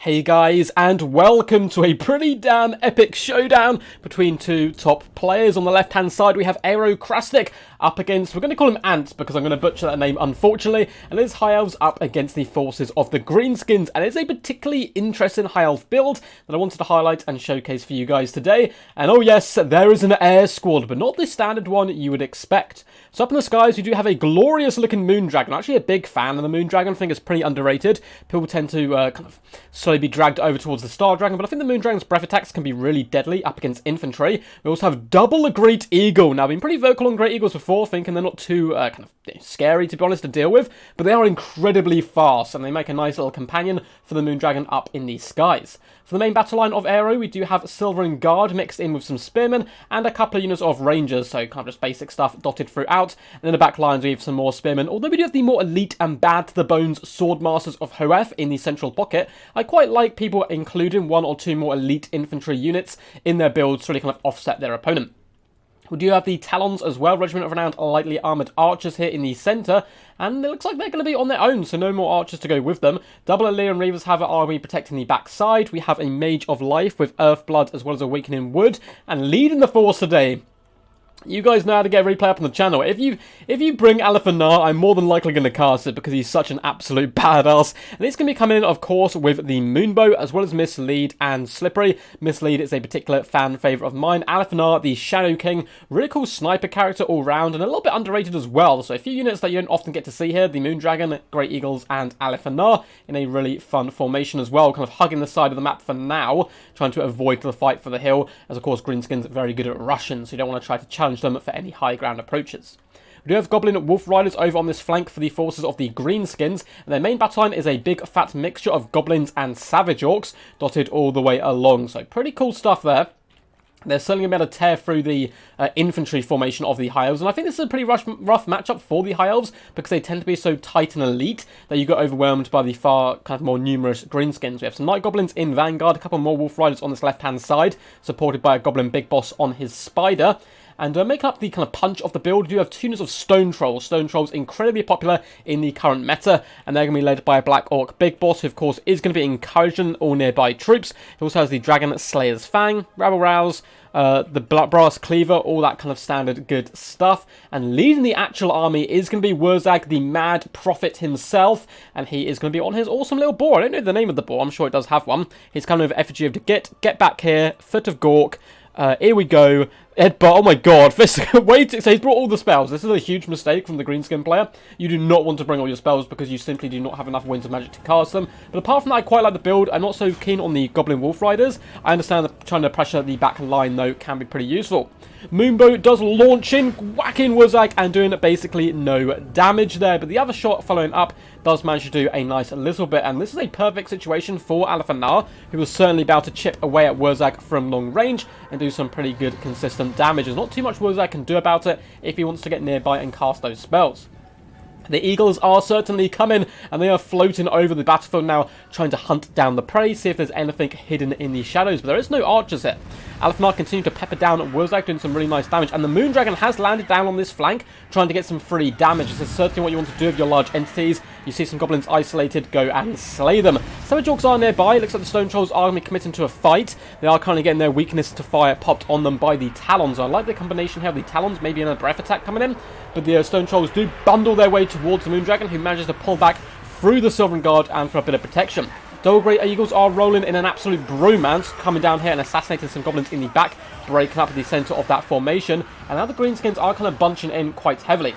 Hey guys, and welcome to a pretty damn epic showdown between two top players. On the left hand side we have Aero up against, we're going to call him Ant because I'm going to butcher that name unfortunately, and it's High Elves up against the forces of the Greenskins, and it's a particularly interesting High Elf build that I wanted to highlight and showcase for you guys today. And oh yes, there is an air squad, but not the standard one you would expect. So up in the skies we do have a glorious looking moon dragon. I'm actually a big fan of the moon dragon. I think it's pretty underrated. People tend to kind of slowly be dragged over towards the star dragon, but I think the moon dragon's breath attacks can be really deadly up against infantry. We also have double a great eagle. Now I've been pretty vocal on great eagles before, thinking they're not too kind of scary to be honest to deal with, but they are incredibly fast and they make a nice little companion for the moon dragon up in the skies. For the main battle line of Aero, we do have Silver and Guard mixed in with some Spearmen and a couple of units of Rangers, so kind of just basic stuff dotted throughout. And in the back lines we have some more Spearmen, although we do have the more elite and bad to the bones Swordmasters of Hoeth in the central pocket. I quite like people including one or two more elite infantry units in their builds to really kind of offset their opponent. We do have the Talons as well, Regiment of Renowned Lightly Armoured Archers here in the centre, and it looks like they're going to be on their own, so no more archers to go with them. Double Illyrian Reavers have an army protecting the backside. We have a Mage of Life with Earthblood as well as Awakening Wood, and leading the force today. You guys know how to get replay up on the channel. If you bring Aliphanar, I'm more than likely going to cast it because he's such an absolute badass. And it's going to be coming in, of course, with the Moonbow as well as Mislead and Slippery. Mislead is a particular fan favourite of mine. Aliphanar, the Shadow King, really cool sniper character all round and a little bit underrated as well. So a few units that you don't often get to see here, the Moon Dragon, Great Eagles and Aliphanar in a really fun formation as well. Kind of hugging the side of the map for now, trying to avoid the fight for the hill, as of course Greenskins are very good at Russian, so you don't want to try to challenge them for any high ground approaches. We do have Goblin Wolf Riders over on this flank for the forces of the Greenskins, and their main battle line is a big fat mixture of Goblins and Savage Orcs dotted all the way along, so pretty cool stuff there. They're certainly going to be able to tear through the infantry formation of the High Elves, and I think this is a pretty rough matchup for the High Elves because they tend to be so tight and elite that you get overwhelmed by the far kind of more numerous Greenskins. We have some Night Goblins in Vanguard, a couple more Wolf Riders on this left-hand side, supported by a Goblin Big Boss on his Spider. And making up the kind of punch of the build, you have two units of Stone Trolls. Stone Trolls incredibly popular in the current meta, and they're going to be led by a Black Orc Big Boss, who of course is going to be encouraging all nearby troops. He also has the Dragon Slayer's Fang, Rabble Rouse, the Brass Cleaver, all that kind of standard good stuff. And leading the actual army is going to be Wurzag, the Mad Prophet himself, and he is going to be on his awesome little boar. I don't know the name of the boar, I'm sure it does have one. He's kind of effigy of the Get Back Here, Foot of Gork. Here we go. Headbutt, oh my god, this wait, so he's brought all the spells. This is a huge mistake from the Greenskin player. You do not want to bring all your spells because you simply do not have enough Winds of Magic to cast them. But apart from that, I quite like the build. I'm not so keen on the Goblin Wolf Riders. I understand that trying to pressure the back line, though, can be pretty useful. Moonbow does launch in, whacking Wurzag and doing basically no damage there. But the other shot following up does manage to do a nice little bit. And this is a perfect situation for Aliphanar, who will certainly be able to chip away at Wurzag from long range and do some pretty good consistent damage. There's not too much Wurzag can do about it if he wants to get nearby and cast those spells. The Eagles are certainly coming, and they are floating over the battlefield now, trying to hunt down the prey, see if there's anything hidden in the shadows, but there is no archers here. Aliphanar continues to pepper down Wurzag, doing some really nice damage, and the Moon Dragon has landed down on this flank, trying to get some free damage. This is certainly what you want to do with your large entities. You see some goblins isolated, go and slay them. Savage Orcs are nearby. It looks like the Stone Trolls are going to be committing to a fight. They are currently getting their weakness to fire popped on them by the Talons. I like the combination here of the Talons, maybe another breath attack coming in, but the Stone Trolls do bundle their way towards the Moon Dragon, who manages to pull back through the Silver Guard and for a bit of protection. Double Great Eagles are rolling in an absolute bromance, coming down here and assassinating some goblins in the back, breaking up the centre of that formation, and now the Greenskins are kind of bunching in quite heavily.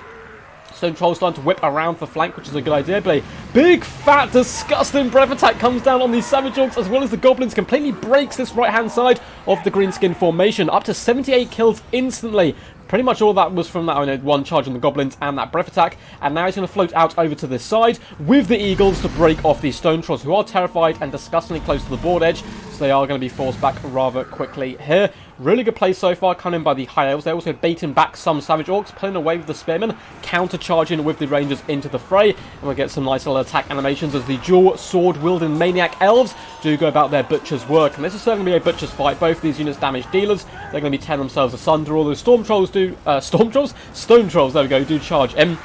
Stone Trolls starting to whip around the flank, which is a good idea, but a big, fat, disgusting breath attack comes down on the Savage Orcs as well as the Goblins, completely breaks this right-hand side of the Greenskin formation, up to 78 kills instantly. Pretty much all that was from that one charge on the Goblins and that breath attack, and now he's going to float out over to this side with the Eagles to break off these Stone Trolls, who are terrified and disgustingly close to the board edge, so they are going to be forced back rather quickly here. Really good play so far, coming in by the High Elves. They're also baiting back some Savage Orcs, pulling away with the Spearmen, counter-charging with the Rangers into the fray, and we'll get some nice little attack animations as the dual sword-wielding Maniac Elves do go about their butcher's work. And this is certainly going to be a butcher's fight. Both of these units damage dealers. They're going to be tearing themselves asunder. All those Stone Trolls, there we go, do charge in.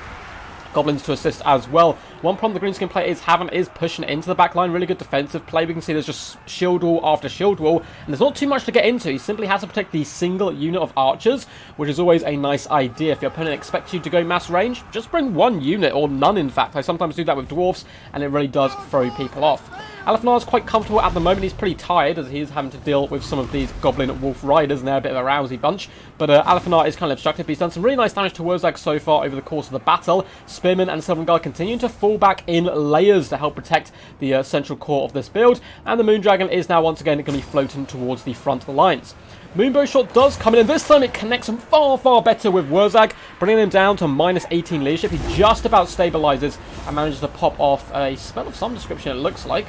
Goblins to assist as well. One problem the Greenskin player is having is pushing into the back line. Really good defensive play. We can see there's just shield wall after shield wall, and there's not too much to get into. He simply has to protect the single unit of archers, which is always a nice idea. If your opponent expects you to go mass range, just bring one unit, or none in fact. I sometimes do that with dwarfs, and it really does throw people off. Alephanar is quite comfortable at the moment. He's pretty tired as he is having to deal with some of these Goblin Wolf Riders, and they're a bit of a rousy bunch. But Alephanar is kind of obstructed, but he's done some really nice damage to Wurzag so far over the course of the battle. Spearmen and Sylvan Guard continuing to fall back in layers to help protect the central core of this build. And the Moondragon is now once again going to be floating towards the front lines. Moonbow shot does come in, and this time it connects him far, far better with Wurzag, bringing him down to minus 18 leadership. He just about stabilizes and manages to pop off a spell of some description, it looks like.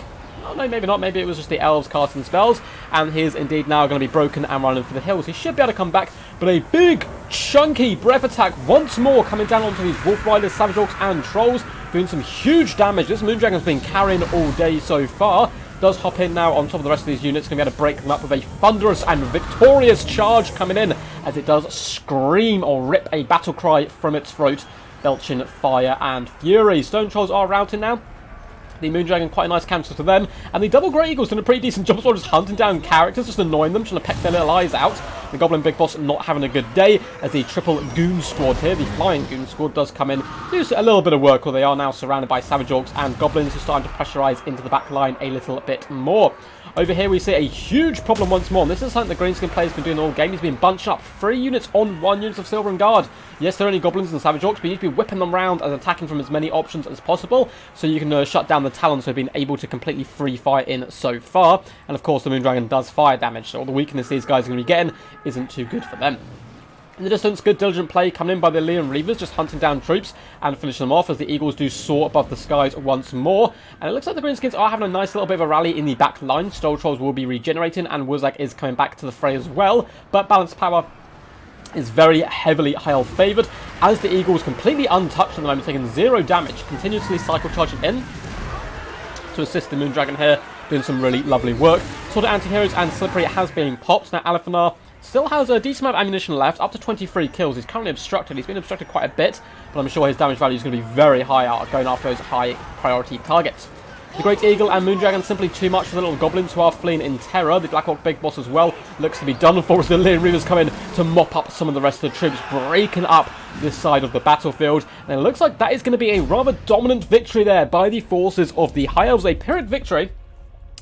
Oh no, maybe not. Maybe it was just the elves casting spells, and he is indeed now going to be broken and running for the hills. He should be able to come back, but a big, chunky breath attack once more coming down onto these Wolf Riders, Savage Orcs, and Trolls, doing some huge damage. This Moondragon's been carrying all day so far. Does hop in now on top of the rest of these units. Going to be able to break them up with a thunderous and victorious charge coming in, as it does scream or rip a battle cry from its throat, belching fire and fury. Stone Trolls are routing now. The Moondragon, quite a nice counter to them. And the Double Grey Eagle's doing a pretty decent job as well, just hunting down characters, just annoying them, trying to peck their little eyes out. The Goblin Big Boss not having a good day, as the triple Goon Squad here, the Flying Goon Squad, does come in, do a little bit of work, or they are now surrounded by Savage Orcs and Goblins, who are starting to pressurise into the back line a little bit more. Over here we see a huge problem once more, and this is something the Greenskin player's been doing all game. He's been bunching up 3 units on 1 unit of Silver and Guard. Yes, they're only Goblins and Savage Orcs, but you need to be whipping them around and attacking from as many options as possible, so you can shut down the Talons who have been able to completely free fire in so far. And of course the Moondragon does fire damage, so all the weakness these guys are going to be getting isn't too good for them. In the distance, good diligent play coming in by the Leon Reavers, just hunting down troops and finishing them off as the Eagles do soar above the skies once more. And it looks like the Greenskins are having a nice little bit of a rally in the back line. Stone Trolls will be regenerating, and Wurzag is coming back to the fray as well. But balanced power is very heavily high favoured, as the Eagles completely untouched at the moment, taking 0 damage, continuously cycle charging in to assist the Moondragon here, doing some really lovely work. Sword of Anti-Heroes and Slippery has been popped. Now Alephanar still has a decent amount of ammunition left, up to 23 kills. He's currently obstructed. He's been obstructed quite a bit, but I'm sure his damage value is going to be very high out going after those high priority targets. The Great Eagle and Moondragon simply too much for the little Goblins who are fleeing in terror. The Black Orc Big Boss as well looks to be done for as the Leon Reavers come in to mop up some of the rest of the troops, breaking up this side of the battlefield. And it looks like that is going to be a rather dominant victory there by the forces of the High Elves. A Pyrrhic victory,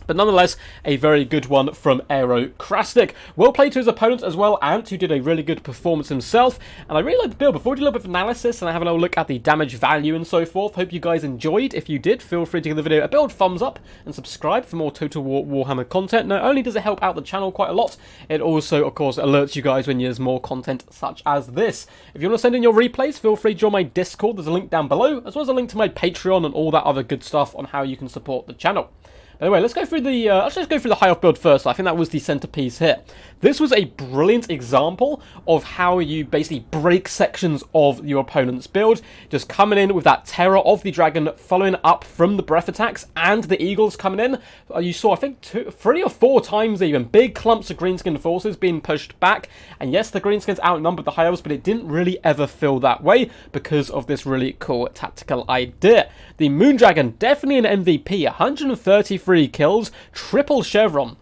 but nonetheless, a very good one from Aero Krasnik. Well played to his opponent as well, Ant, who did a really good performance himself. And I really like the build. Before we do a little bit of analysis and I have a little look at the damage value and so forth, hope you guys enjoyed. If you did, feel free to give the video a big old thumbs up and subscribe for more Total War Warhammer content. Not only does it help out the channel quite a lot, it also, of course, alerts you guys when there's more content such as this. If you want to send in your replays, feel free to join my Discord. There's a link down below, as well as a link to my Patreon and all that other good stuff on how you can support the channel. Anyway, let's go through the High Elf build first. I think that was the centerpiece here. This was a brilliant example of how you basically break sections of your opponent's build. Just coming in with that terror of the dragon, following up from the breath attacks and the eagles coming in. You saw, I think, 3 or 4 times even, big clumps of Greenskin forces being pushed back. And yes, the Greenskins outnumbered the High Elves, but it didn't really ever feel that way because of this really cool tactical idea. The Moondragon, definitely an MVP, 133 kills, triple chevron.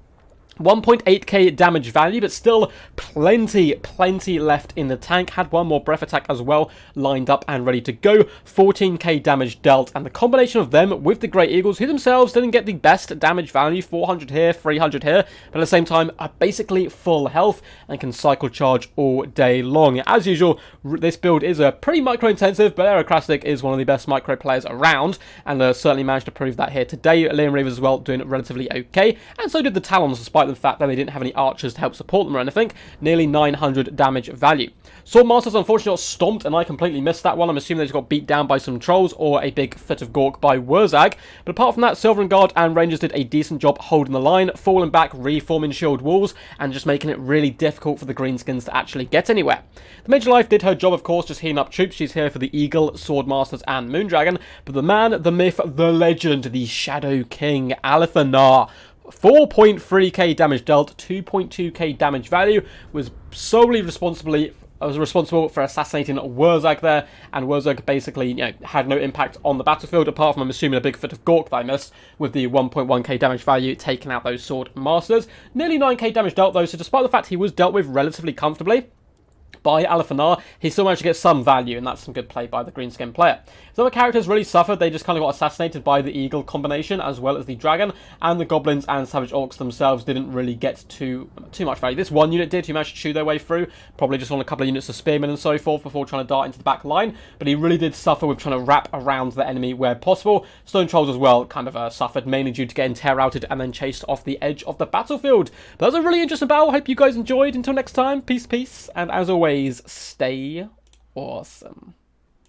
1.8k damage value, but still plenty left in the tank. Had one more breath attack as well lined up and ready to go. 14k damage dealt, and the combination of them with the Great Eagles, who themselves didn't get the best damage value, 400 here, 300 here, but at the same time are basically full health and can cycle charge all day long. As usual, this build is pretty micro intensive, but Aero Krasnik is one of the best micro players around, and certainly managed to prove that here today. Leon Reavers as well doing relatively okay, and so did the Talons, despite the fact that they didn't have any archers to help support them or anything. Nearly 900 damage value. Swordmasters unfortunately got stomped, and I completely missed that one. I'm assuming they just got beat down by some trolls or a big fit of Gork by Wurzag. But apart from that, Silver and Guard and Rangers did a decent job holding the line, falling back, reforming shield walls, and just making it really difficult for the Greenskins to actually get anywhere. The Major Life did her job, of course, just healing up troops. She's here for the Eagle, Swordmasters, and Moondragon. But the man, the myth, the legend, the Shadow King, Alephanar, 4.3k damage dealt, 2.2k damage value, was solely responsible was responsible for assassinating Wurzag there, and Wurzag basically, had no impact on the battlefield, apart from, I'm assuming, a big foot of Gork that I missed, with the 1.1k damage value taking out those Sword Masters. Nearly 9k damage dealt, though, so despite the fact he was dealt with relatively comfortably by Alafanar, he still managed to get some value, and that's some good play by the Greenskin player. His other characters really suffered. They just kind of got assassinated by the Eagle combination, as well as the Dragon, and the Goblins and Savage Orcs themselves didn't really get too much value. This one unit did, who managed to chew their way through, probably just on a couple of units of Spearmen and so forth before trying to dart into the back line, but he really did suffer with trying to wrap around the enemy where possible. Stone Trolls as well kind of suffered, mainly due to getting tear-outed and then chased off the edge of the battlefield. But that was a really interesting battle. Hope you guys enjoyed. Until next time, peace, and as always, stay awesome.